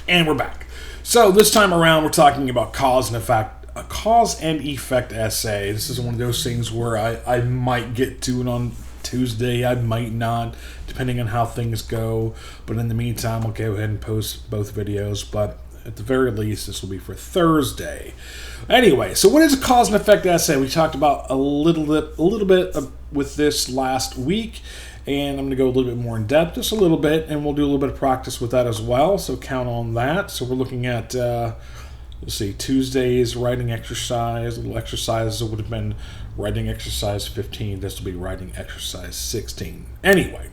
And we're back. So this time around, we're talking about cause and effect essay. This is one of those things where I might get to it on Tuesday. I might not, depending on how things go. But in the meantime, I'll go ahead and post both videos. But at the very least, this will be for Thursday. Anyway, so what is a cause and effect essay? We talked about a little bit with this last week. And I'm going to go a little bit more in depth, just a little bit, and we'll do a little bit of practice with that as well, so count on that. So we're looking at, Tuesday's writing exercise. Little exercises would have been writing exercise 15. This will be writing exercise 16. Anyway,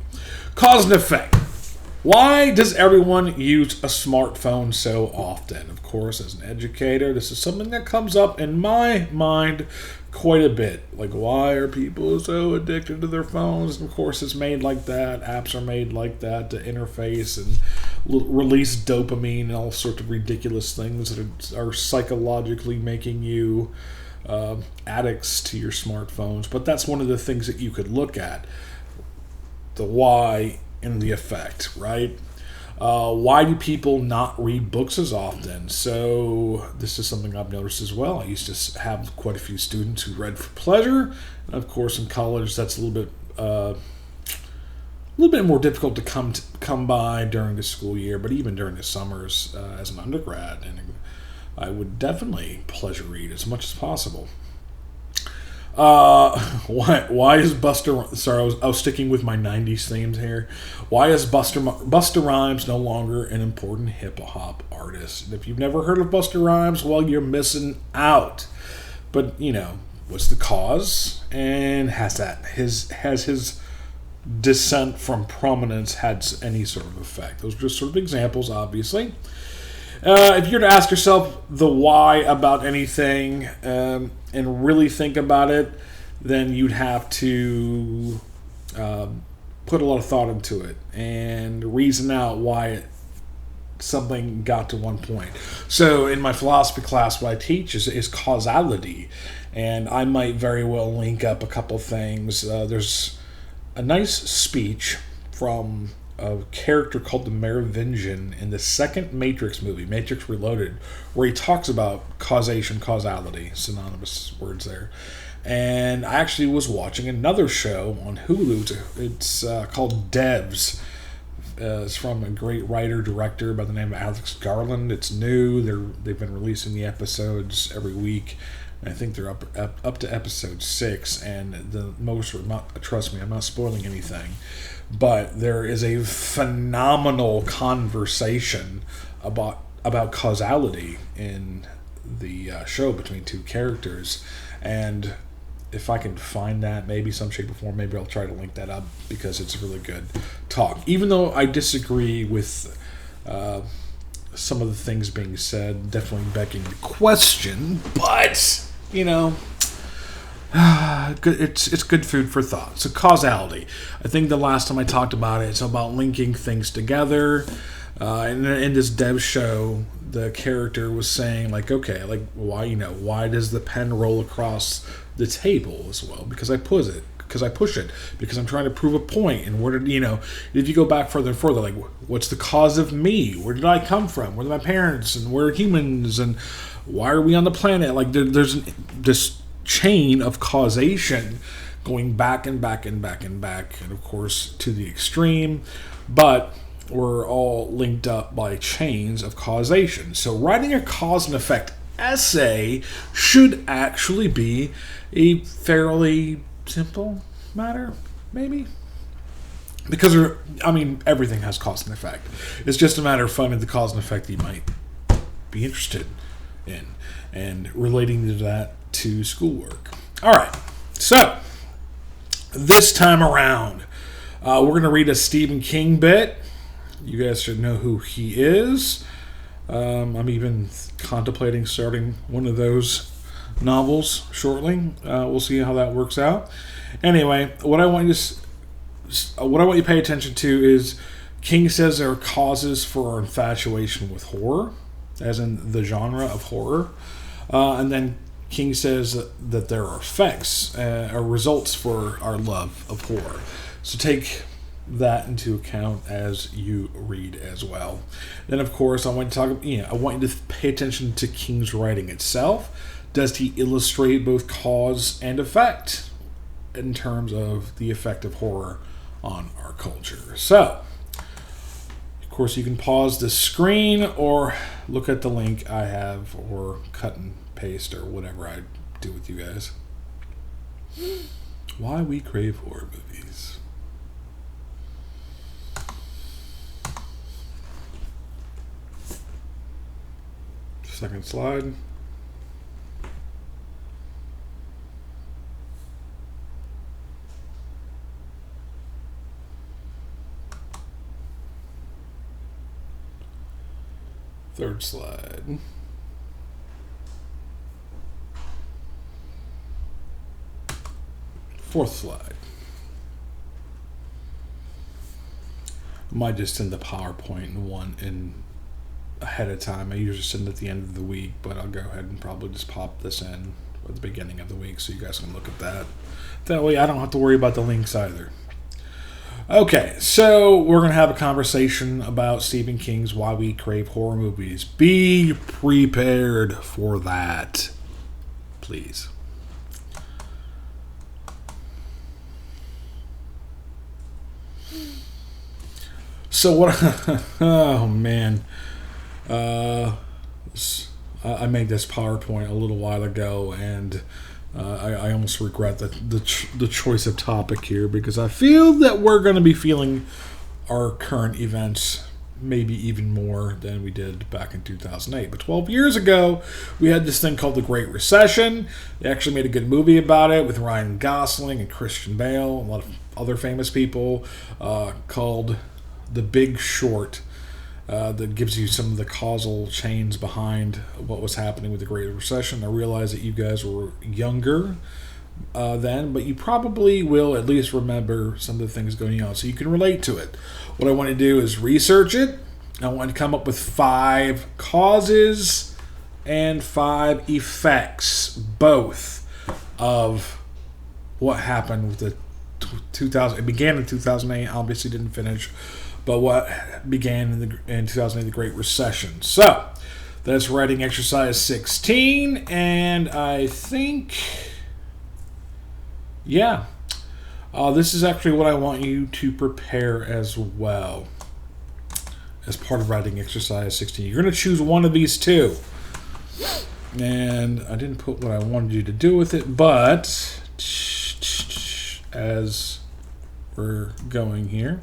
cause and effect. Why does everyone use a smartphone so often? Of course, as an educator, this is something that comes up in my mind quite a bit. Like, why are people so addicted to their phones? And of course, it's made like that. Apps are made like that to interface and release dopamine and all sorts of ridiculous things that are psychologically making you addicts to your smartphones. But that's one of the things that you could look at. The why and the effect, right? Why do people not read books as often? So this is something I've noticed as well. I used to have quite a few students who read for pleasure. And of course, in college, that's a little bit more difficult to come by during the school year. But even during the summers, as an undergrad, and I would definitely pleasure read as much as possible. Why is Buster? Sorry, I was sticking with my '90s themes here. Why is Busta Rhymes no longer an important hip hop artist? And if you've never heard of Busta Rhymes, well, you're missing out. But what's the cause? And has his descent from prominence had any sort of effect? Those are just sort of examples, obviously. If you're to ask yourself the why about anything and really think about it, then you'd have to put a lot of thought into it and reason out why something got to one point. So in my philosophy class, what I teach is causality, and I might very well link up a couple things. There's a nice speech from a character called the Merovingian in the second Matrix movie, Matrix Reloaded, where he talks about causality, synonymous words there. And I actually was watching another show on Hulu. It's called Devs. It's from a great writer-director by the name of Alex Garland. It's new. They've been releasing the episodes every week. I think they're up to episode 6, and the most are not. Trust me, I'm not spoiling anything. But there is a phenomenal conversation about causality in the show between two characters. And if I can find that, maybe some shape or form, maybe I'll try to link that up because it's a really good talk. Even though I disagree with some of the things being said, definitely begging the question, but it's good food for thought. So causality. I think the last time I talked about it, it's about linking things together. And in this dev show, the character was saying why does the pen roll across the table as well? Because I push it. Because I'm trying to prove a point. And if you go back further and further, what's the cause of me? Where did I come from? Where are my parents? And we're humans? And why are we on the planet? There's this chain of causation going back and back and back and back, and of course to the extreme, but we're all linked up by chains of causation. So writing a cause and effect essay should actually be a fairly simple matter, maybe, because everything has cause and effect. It's just a matter of finding the cause and effect that you might be interested in and relating to that to schoolwork. All right, so this time around, we're going to read a Stephen King bit. You guys should know who he is. I'm even contemplating starting one of those novels shortly. We'll see how that works out. Anyway, what I want you to pay attention to is King says there are causes for our infatuation with horror, as in the genre of horror, and then King says that there are effects or results for our love of horror. So take that into account as you read as well. Then, of course, I want you to pay attention to King's writing itself. Does he illustrate both cause and effect in terms of the effect of horror on our culture? So, of course, you can pause the screen or look at the link I have, or cut and paste, or whatever I do with you guys. Why we crave horror movies. Second slide. Third slide. Fourth slide. I might just send the PowerPoint in ahead of time. I usually send it at the end of the week, but I'll go ahead and probably just pop this in at the beginning of the week so you guys can look at that. That way I don't have to worry about the links either. Okay, so we're going to have a conversation about Stephen King's Why We Crave Horror Movies. Be prepared for that, please. So what? Oh man, I made this PowerPoint a little while ago, and I almost regret the choice of topic here, because I feel that we're going to be feeling our current events maybe even more than we did back in 2008. But 12 years ago, we had this thing called the Great Recession. They actually made a good movie about it with Ryan Gosling and Christian Bale, and a lot of other famous people, called The Big Short, that gives you some of the causal chains behind what was happening with the Great Recession. I realize that you guys were younger then, but you probably will at least remember some of the things going on, so you can relate to it. What I want to do is research it. I want to come up with 5 causes and 5 effects, both of what happened with the 2000. It began in 2008, obviously didn't finish, but what began in 2008, the Great Recession. So that's writing exercise 16, and I think, yeah, this is actually what I want you to prepare as well as part of writing exercise 16. You're going to choose one of these 2, and I didn't put what I wanted you to do with it, but as we're going here,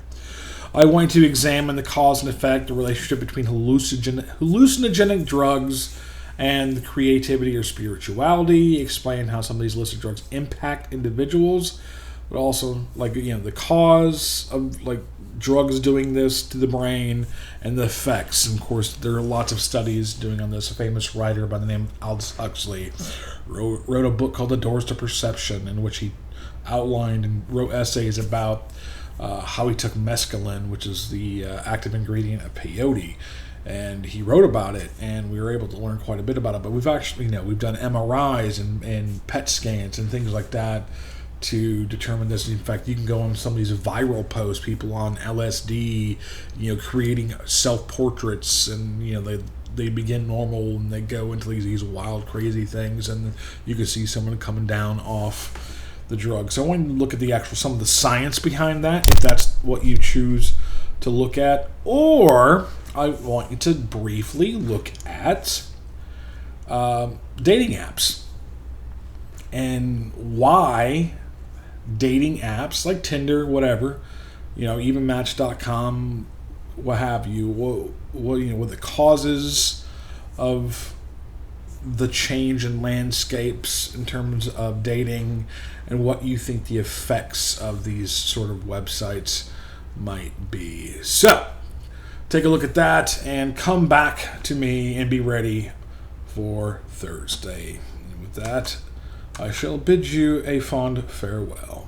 I want to examine the cause and effect, the relationship between hallucinogenic drugs and the creativity or spirituality, explain how some of these listed drugs impact individuals, but also, like, the cause of, like, drugs doing this to the brain and the effects. And of course, there are lots of studies doing on this. A famous writer by the name of Aldous Huxley wrote a book called The Doors to Perception, in which he outlined and wrote essays about how he took mescaline, which is the active ingredient of peyote, and he wrote about it, and we were able to learn quite a bit about it. But we've actually, we've done MRIs and PET scans and things like that to determine this. In fact, you can go on some of these viral posts, people on LSD, creating self-portraits, and they begin normal and they go into these wild, crazy things, and you can see someone coming down off the drug. So I want to look at some of the science behind that, if that's what you choose to look at, or I want you to briefly look at dating apps and why dating apps like Tinder, whatever, even Match.com, what have you, what the causes of the change in landscapes in terms of dating, and what you think the effects of these sort of websites might be. So, take a look at that and come back to me and be ready for Thursday. And with that, I shall bid you a fond farewell.